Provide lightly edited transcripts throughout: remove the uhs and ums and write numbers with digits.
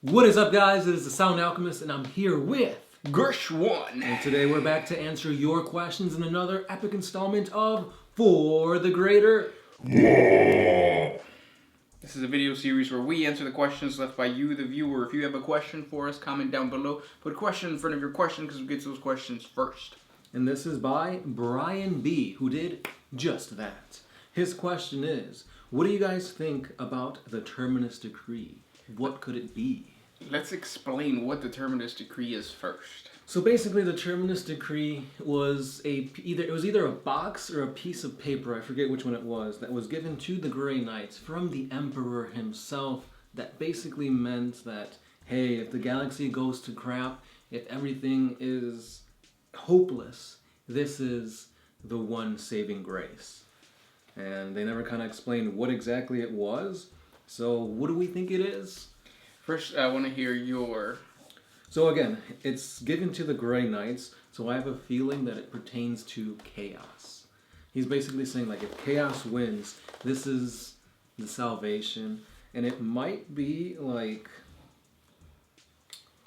What is up, guys? It is the Sound Alchemist, and I'm here with Gersh1. And today we're back to answer your questions in another epic installment of For the Greater. This is a video series where we answer the questions left by you, the viewer. If you have a question for us, comment down below. Put a question in front of your question because we get those questions first. And this is by Brian B., who did just that. His question is, what do you guys think about the Terminus decree? What could it be? Let's explain what the Terminus decree is first. So basically, the Terminus decree was either a box or a piece of paper, I forget which one it was, that was given to the Grey Knights from the Emperor himself. That basically meant that, hey, if the galaxy goes to crap, if everything is hopeless, this is the one saving grace. And they never kind of explained what exactly it was. So what do we think it is? First, I want to hear your... So again, it's given to the Grey Knights, so I have a feeling that it pertains to chaos. He's basically saying, like, if chaos wins, this is the salvation. And it might be, like...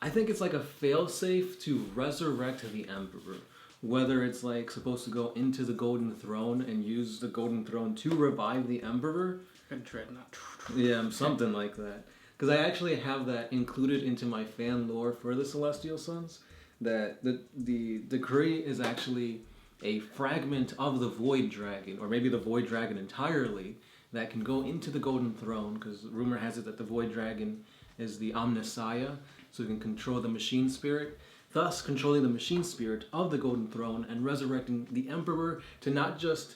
I think it's like a failsafe to resurrect the Emperor. Whether it's, like, supposed to go into the Golden Throne and use the Golden Throne to revive the Emperor. A dreadnought. Yeah, something like that. Because I actually have that included into my fan lore for the Celestial Sons, that the decree is actually a fragment of the Void Dragon, or maybe the Void Dragon entirely, that can go into the Golden Throne, because rumor has it that the Void Dragon is the Omnissiah, so it can control the Machine Spirit, thus controlling the Machine Spirit of the Golden Throne and resurrecting the Emperor to not just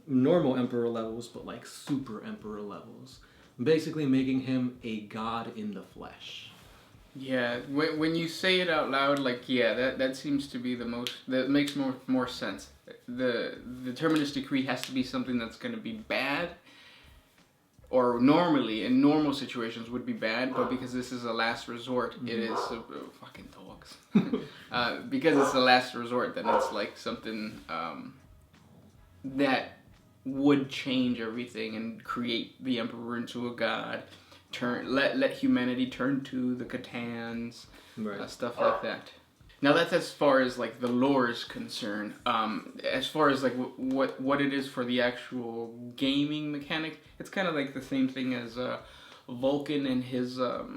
normal Emperor levels, but like super Emperor levels. Basically making him a god in the flesh. Yeah, when you say it out loud, like, yeah, that seems to be the most, that makes more sense. The Terminus decree has to be something that's going to be bad, or normally, in normal situations, would be bad, but because this is a last resort, it is, fucking dogs. Because it's the last resort, then it's like something that would change everything and create the Emperor into a god, let humanity turn to the Catans, Right. stuff like that. Now that's as far as like the lore is concerned. As far as like what it is for the actual gaming mechanic, it's kind of like the same thing as Vulcan and his The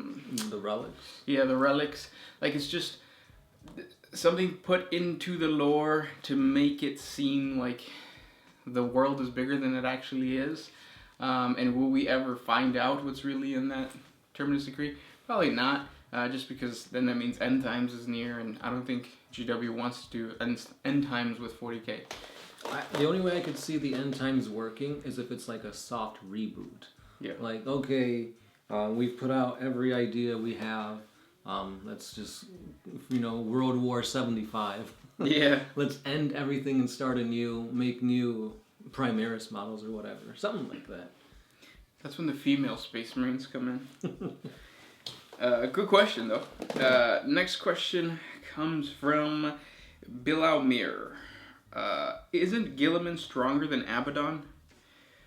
relics? Yeah, the relics. Like, it's just something put into the lore to make it seem like the world is bigger than it actually is. And will we ever find out what's really in that Terminus decree? Probably not, just because then that means end times is near, and I don't think GW wants to do end times with 40K. The only way I could see the end times working is if it's like a soft reboot. Yeah. Like, okay, we've put out every idea we have. Let's just, World War 75. Yeah. Let's end everything and start anew, make new Primaris models or whatever. Something like that. That's when the female Space Marines come in. Good question, though. Next question comes from Bilaumir. Isn't Guilliman stronger than Abaddon?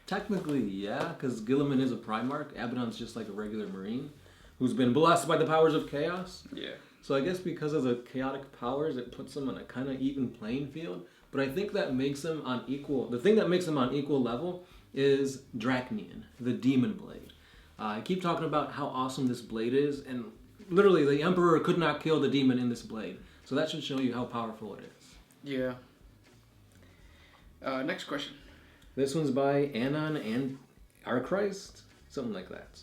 Technically, yeah, because Guilliman is a Primarch. Abaddon's just like a regular Marine who's been blessed by the powers of chaos. Yeah. So I guess because of the chaotic powers, it puts them on a kind of even playing field. But I think that makes them on equal... The thing that makes them on equal level is Dracnian, the Demon Blade. I keep talking about how awesome this blade is, and literally the Emperor could not kill the demon in this blade. So that should show you how powerful it is. Yeah. Next question. This one's by Anon and Archrist, something like that.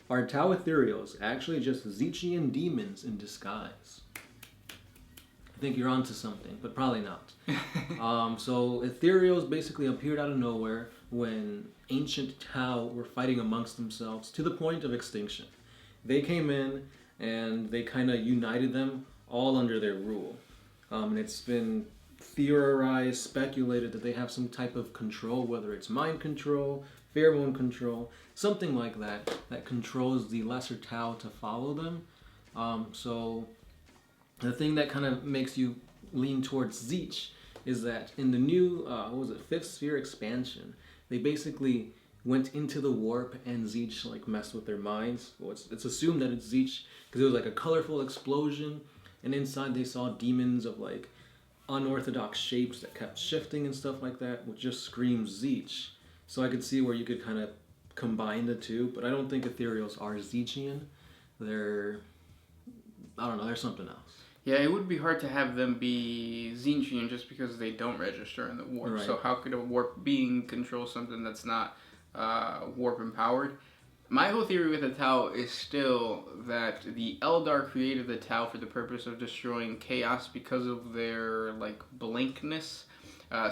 Are Tau Ethereals actually just Zechian demons in disguise? I think you're onto something, but probably not. So Ethereals basically appeared out of nowhere when ancient Tau were fighting amongst themselves to the point of extinction. They came in and they kind of united them all under their rule. And it's been theorized, speculated that they have some type of control, whether it's mind control, pheromone control, something like that, that controls the lesser Tau to follow them. So the thing that kind of makes you lean towards Zeech is that in the new, 5th Sphere expansion, they basically went into the warp and Zeech like messed with their minds. Well, it's assumed that it's Zeech because it was like a colorful explosion, and inside they saw demons of like unorthodox shapes that kept shifting and stuff like that, which just screams Zeech. So I could see where you could kind of combine the two, but I don't think ethereals are Zeechian. They're, I don't know, they're something else. Yeah, it would be hard to have them be Zeechian just because they don't register in the warp. Right. So how could a warp being control something that's not warp empowered? My whole theory with the Tau is still that the Eldar created the Tau for the purpose of destroying chaos because of their like blankness. I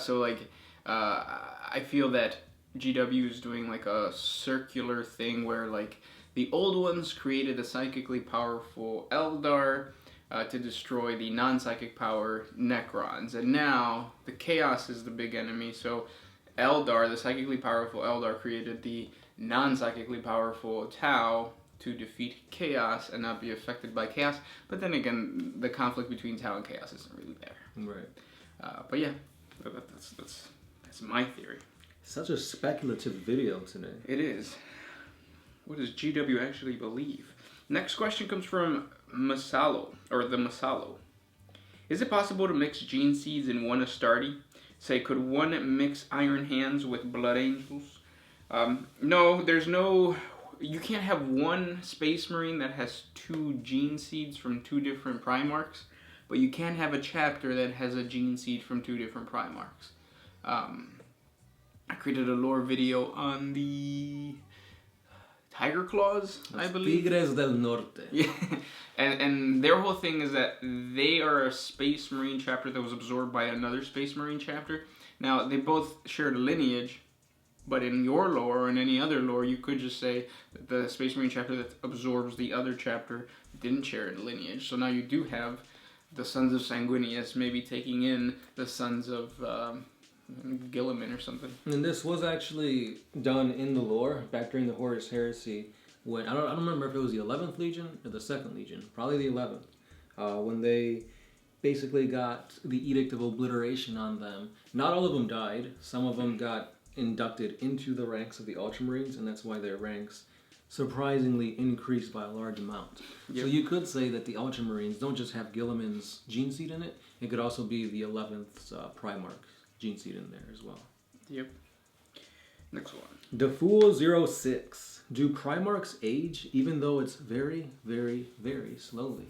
feel that GW is doing like a circular thing where like the old ones created a psychically powerful Eldar to destroy the non-psychic power Necrons, and now the chaos is the big enemy. So Eldar, the psychically powerful Eldar, created the non-psychically powerful Tau to defeat chaos and not be affected by chaos. But then again, the conflict between Tau and chaos isn't really there. Right. But yeah, that's my theory. Such a speculative video today. It is. What does GW actually believe? Next question comes from Masalo, or the Masalo. Is it possible to mix gene seeds in one Astarte? Say, could one mix Iron Hands with Blood Angels? No, there's no... You can't have one Space Marine that has 2 gene seeds from 2 different Primarchs, but you can have a chapter that has a gene seed from 2 different Primarchs. I created a lore video on the Tiger Claws, I believe. Tigres del Norte. Yeah, and their whole thing is that they are a Space Marine chapter that was absorbed by another Space Marine chapter. Now, they both shared a lineage, but in your lore or in any other lore, you could just say that the Space Marine chapter that absorbs the other chapter didn't share a lineage. So now you do have the Sons of Sanguinius maybe taking in the Sons of Guilliman or something. And this was actually done in the lore back during the Horus Heresy. When I don't remember if it was the 11th Legion or the 2nd Legion, probably the 11th, when they basically got the Edict of Obliteration on them. Not all of them died. Some of them got inducted into the ranks of the Ultramarines, and that's why their ranks surprisingly increased by a large amount. Yep. So you could say that the Ultramarines don't just have Guilliman's gene seed in it, it could also be the 11th Primarch gene seed in there as well. Yep. Next one. DeFool06. Do Primarchs age even though it's very, very, very slowly?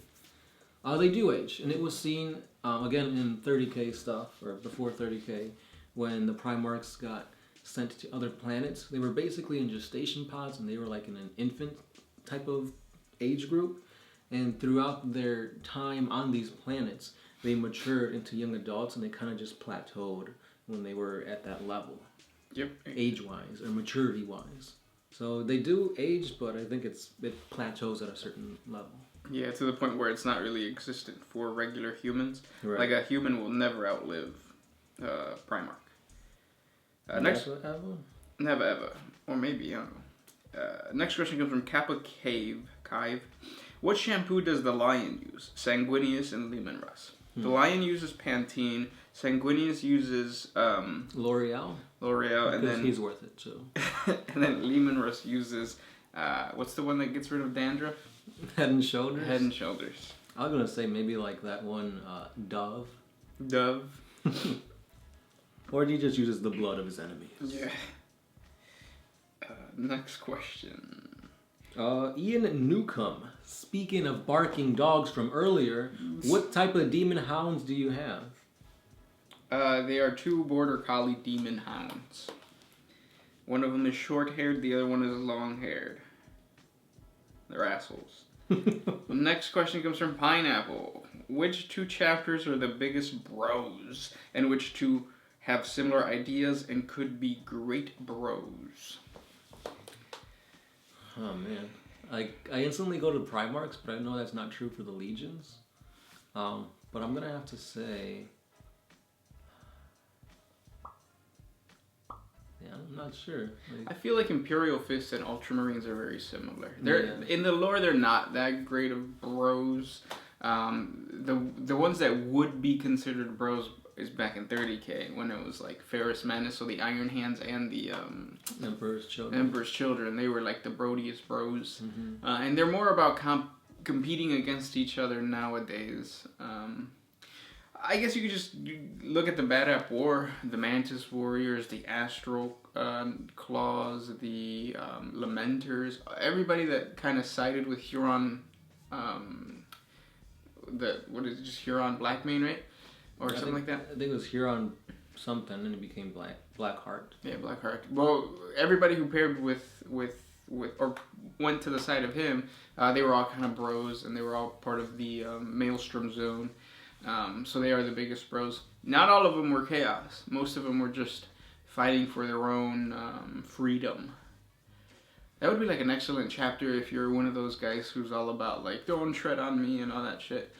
They do age, and it was seen, again, in 30K stuff, or before 30K, when the Primarchs got sent to other planets. They were basically in gestation pods, and they were like in an infant type of age group. And throughout their time on these planets, they matured into young adults, and they kind of just plateaued when they were at that level. Yep. Age-wise, or maturity-wise. So they do age, but I think it plateaus at a certain level. Yeah, to the point where it's not really existent for regular humans. Right. Like a human will never outlive Primarch. Never ever? Never ever. Or maybe, I don't know. Next question comes from Kappa Cave. What shampoo does the Lion use? Sanguinius and Leman Russ. The Lion uses Pantene. Sanguinius uses L'Oreal, and then he's worth it too. And then Leman Russ uses what's the one that gets rid of dandruff? Head and Shoulders. Head and Shoulders. I was gonna say maybe like that one, Dove. Dove. Or he just uses the blood of his enemies. Yeah. Next question. Ian Newcomb. Speaking of barking dogs from earlier, what type of demon hounds do you have? They are 2 border collie demon hounds. One of them is short-haired, the other one is long-haired. They're assholes. Next question comes from Pineapple. Which 2 chapters are the biggest bros, and which 2 have similar ideas and could be great bros? Oh man, I instantly go to Primarchs, but I know that's not true for the Legions. But I'm gonna have to say, yeah, I'm not sure. I feel like Imperial Fists and Ultramarines are very similar. In the lore, they're not that great of bros. The ones that would be considered bros is back in 30K when it was like Ferrus Manus, so the Iron Hands and the Emperor's Children. Emperor's Children. They were like the brodiest bros, and they're more about competing against each other nowadays. I guess you could just look at the Bad App War, the Mantis Warriors, the Astral Claws, the Lamenters, everybody that kind of sided with Huron, just Huron Blackmane, right? Or something like that? I think it was Huron something, and it became Blackheart. Yeah, Blackheart. Well, everybody who paired with or went to the side of him, they were all kind of bros, and they were all part of the Maelstrom Zone. So they are the biggest bros. Not all of them were chaos. Most of them were just fighting for their own freedom. That would be like an excellent chapter if you're one of those guys who's all about like, don't tread on me and all that shit.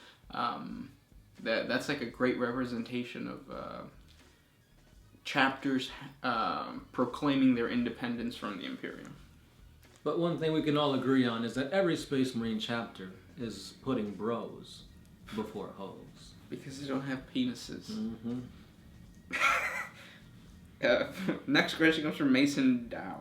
That's like a great representation of chapters proclaiming their independence from the Imperium. But one thing we can all agree on is that every Space Marine chapter is putting bros before hoes. Because they don't have penises. Mm-hmm. Next question comes from Mason Dow.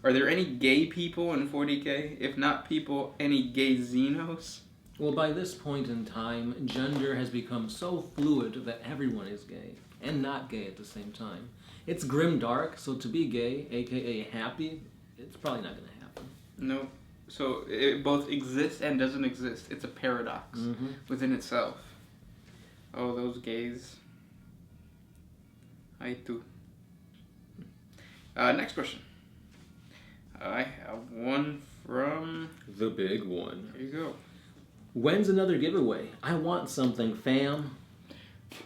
Are there any gay people in 40K? If not people, any gay Xenos? Well, by this point in time, gender has become so fluid that everyone is gay, and not gay at the same time. It's grimdark, so to be gay, aka happy, it's probably not going to happen. No. So it both exists and doesn't exist. It's a paradox within itself. Oh, those gays. I too. Next question. I have one from... The big one. Here you go. When's another giveaway? I want something, fam.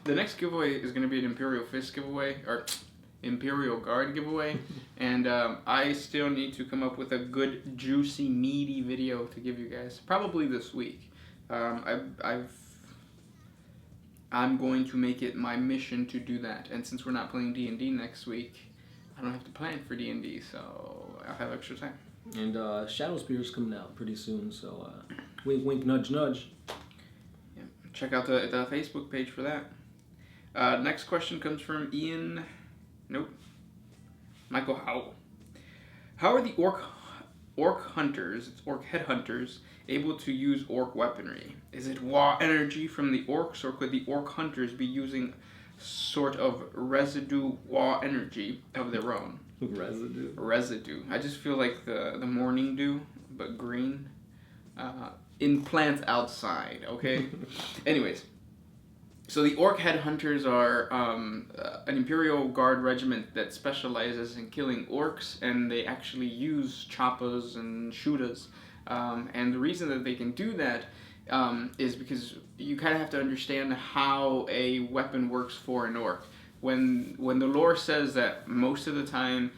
The next giveaway is going to be an Imperial Fist giveaway, or Imperial Guard giveaway, and I still need to come up with a good, juicy, meaty video to give you guys. Probably this week. I'm going to make it my mission to do that, and since we're not playing D&D next week, I don't have to plan for D&D, so I'll have extra time. And Shadowspear's coming out pretty soon, so wink, wink, nudge, nudge. Yeah, check out the Facebook page for that. Next question comes from Ian. Nope. Michael Howell. How are the orc hunters, it's orc headhunters, able to use orc weaponry? Is it WAAAGH energy from the orcs, or could the orc hunters be using sort of residue WAAAGH energy of their own? Residue. I just feel like the morning dew, but green. In plants outside, okay? Anyways. So the orc headhunters are an Imperial Guard regiment that specializes in killing orcs, and they actually use choppas and shootas. And the reason that they can do that is because you kind of have to understand how a weapon works for an orc. When the lore says that most of the time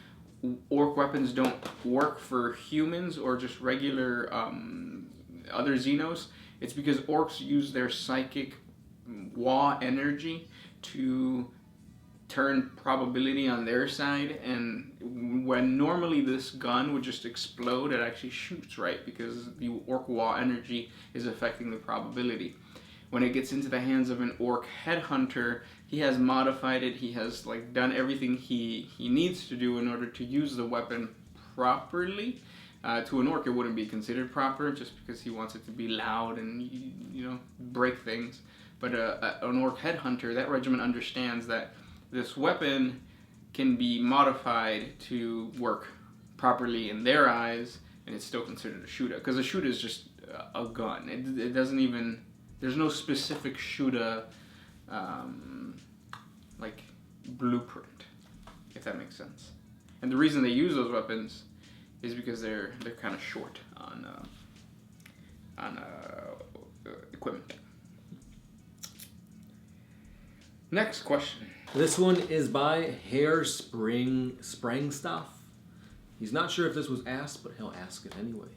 orc weapons don't work for humans or just regular other Xenos, it's because orcs use their psychic WAAAGH energy to turn probability on their side, and when normally this gun would just explode, it actually shoots right because the orc WAAAGH energy is affecting the probability. When it gets into the hands of an orc headhunter, he has modified it, he has like done everything he needs to do in order to use the weapon properly. To an orc it wouldn't be considered proper just because he wants it to be loud and break things. But an orc headhunter, that regiment understands that this weapon can be modified to work properly in their eyes, and it's still considered a shooter. Because a shooter is just a gun. It doesn't even... There's no specific shooter, like, blueprint, if that makes sense. And the reason they use those weapons is because they're kind of short on equipment. Next question. This one is by Hair Sprangstaff. He's not sure if this was asked, but he'll ask it anyway.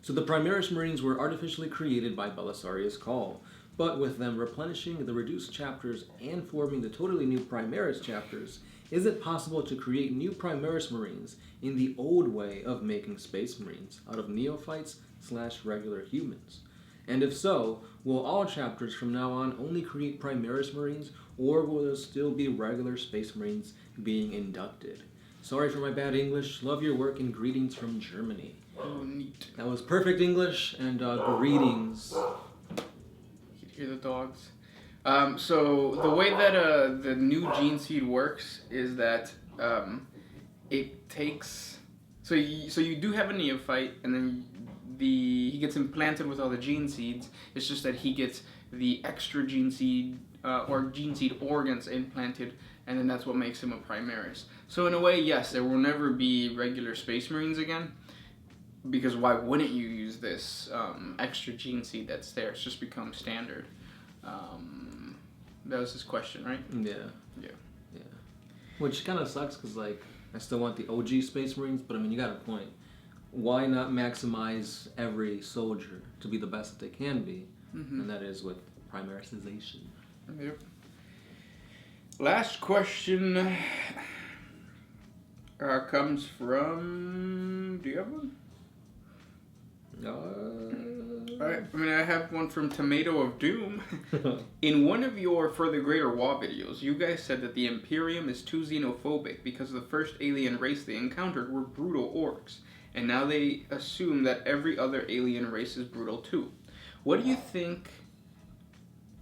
So the Primaris Marines were artificially created by Belisarius Cawl, but with them replenishing the reduced chapters and forming the totally new Primaris chapters, is it possible to create new Primaris Marines in the old way of making Space Marines out of neophytes/regular humans? And if so, will all chapters from now on only create Primaris Marines, or will there still be regular Space Marines being inducted? Sorry for my bad English. Love your work and greetings from Germany. Oh, neat. That was perfect English and greetings. You can hear the dogs. So the way that the new gene seed works is that it takes. So you do have a neophyte, and then he gets implanted with all the gene seeds. It's just that he gets the extra gene seed or gene seed organs implanted, and then that's what makes him a Primaris. So in a way, yes, there will never be regular Space Marines again, because why wouldn't you use this extra gene seed that's there? It's just become standard. That was his question, right? Yeah. Which kind of sucks because, like, I still want the OG Space Marines, but I mean, you got a point. Why not maximize every soldier to be the best that they can be? Mm-hmm. And that is with Primarisization. Yep. Last question comes from. Do you have one? Alright, I mean, I have one from Tomato of Doom. In one of your For the Greater WAAAGH videos, you guys said that the Imperium is too xenophobic because the first alien race they encountered were brutal orcs, and now they assume that every other alien race is brutal too. What do you think?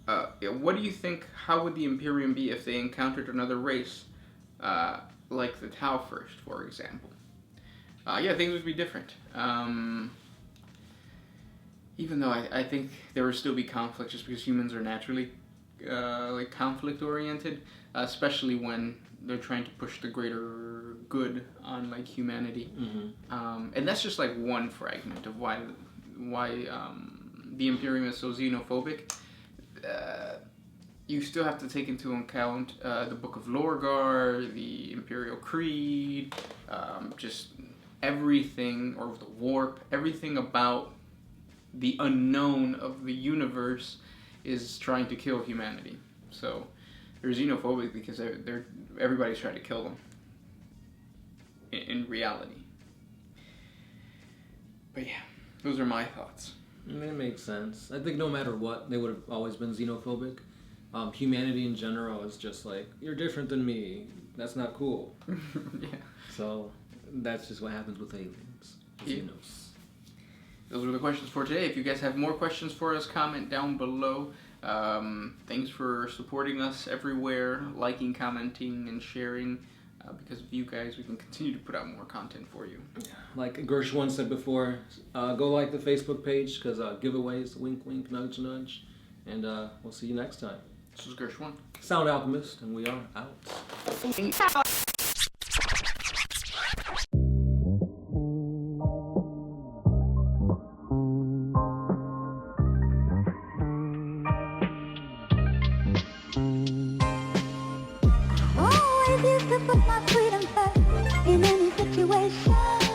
How would the Imperium be if they encountered another race, like the Tau first, for example? Things would be different. Even though I think there would still be conflict just because humans are naturally conflict oriented, especially when they're trying to push the greater good on like humanity. Mm-hmm. And that's just like one fragment of why the Imperium is so xenophobic. You still have to take into account the Book of Lorgar, the Imperial Creed, just everything, or the Warp, everything about the unknown of the universe is trying to kill humanity. So they're xenophobic because everybody's trying to kill them in reality. But yeah, those are my thoughts. It makes sense. I think no matter what, they would have always been xenophobic. Humanity in general is just like, you're different than me. That's not cool. Yeah. So that's just what happens with aliens. Xenos. Those were the questions for today. If you guys have more questions for us, comment down below. Thanks for supporting us everywhere, liking, commenting, and sharing. Because of you guys, we can continue to put out more content for you. Like Gershwin said before, go like the Facebook page, because giveaways, wink, wink, nudge, nudge. And we'll see you next time. This is Gershwin, Sound Alchemist, and we are out. Always used to put my freedom first in any situation.